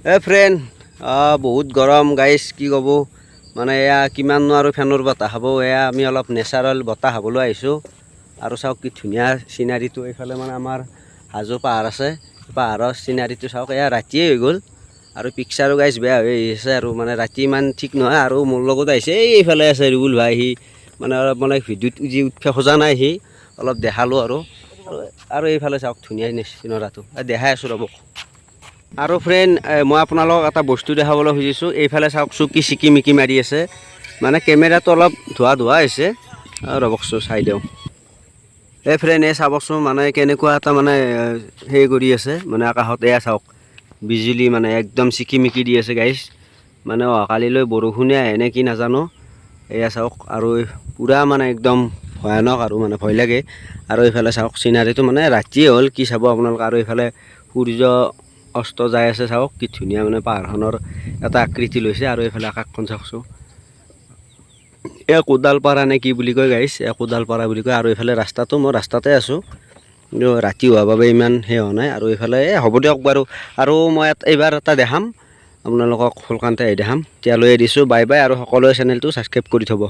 Friend বহুত গৰম গাইছ কি ক'ব মানে এয়া কিমাননো আৰু ফেনৰ বতাহ খাব এয়া আমি অলপ নেচাৰেল বতাহ খাবলৈ আহিছোঁ আৰু চাওক কি ধুনীয়া চিনাৰীটো এইফালে মানে আমাৰ হাজো পাহাৰ আছে পাহাৰৰ চিনাৰীটো চাওক এয়া ৰাতিয়ে হৈ গ'ল আৰু পিকচাৰো গাইছ বেয়া হৈ আহিছে আৰু মানে ৰাতি ইমান ঠিক নহয় আৰু মোৰ লগত আহিছে এইফালে আছে ৰুবুল ভাই সি মানে অলপ মানে ভিডিঅ'ত যি উঠিব খোজা নাই সি অলপ দেখালোঁ আৰু এইফালে চাওক ধুনীয়া চিনৰাটো দেখাই আছোঁ ৰ'ব আৰু ফ্ৰেণ্ড মই আপোনালোকক এটা বস্তু দেখাবলৈ খুজিছোঁ এইফালে চাওকচোন কি চিকিমিকি মাৰি আছে মানে কেমেৰাটো অলপ ধোৱা হৈছে ৰ'বকচোন চাই দিওঁ এই ফ্ৰেণ্ড এই চাবচোন মানে কেনেকুৱা এটা মানে হেৰি কৰি আছে মানে আকাশত এয়া চাওক বিজুলী মানে একদম চিকিমিকি দি আছে গাইছ মানে অহাকালিলৈ বৰষুণে আহে নে কি নাজানো এয়া চাওক আৰু পূৰা মানে একদম ভয়ানক আৰু মানে ভয় লাগে আৰু এইফালে চাওক চিনাৰীটো মানে ৰাতিয়ে হ'ল কি চাব আপোনালোকে আৰু এইফালে সূৰ্য অস্ত যাই আছে চাওক কি ধুনীয়া মানে পাহাৰখনৰ এটা আকৃতি লৈছে আৰু এইফালে আকাশখন চাওকচোন কোদালপাৰা নে কি বুলি কয় গাইছ কোদালপাৰা বুলি কয় আৰু এইফালে ৰাস্তাটো মই ৰাস্তাতে আছোঁ কিন্তু ৰাতি হোৱাৰ বাবে ইমান সেই হোৱা নাই আৰু এইফালে হ'ব দিয়ক বাৰু আৰু মই এইবাৰ এটা দেখাম আপোনালোকক সোনকালতে দেখাম এতিয়ালৈ দিছোঁ বাই বাই আৰু সকলোৱে চেনেলটো ছাবস্ক্ৰাইব কৰি থ'ব।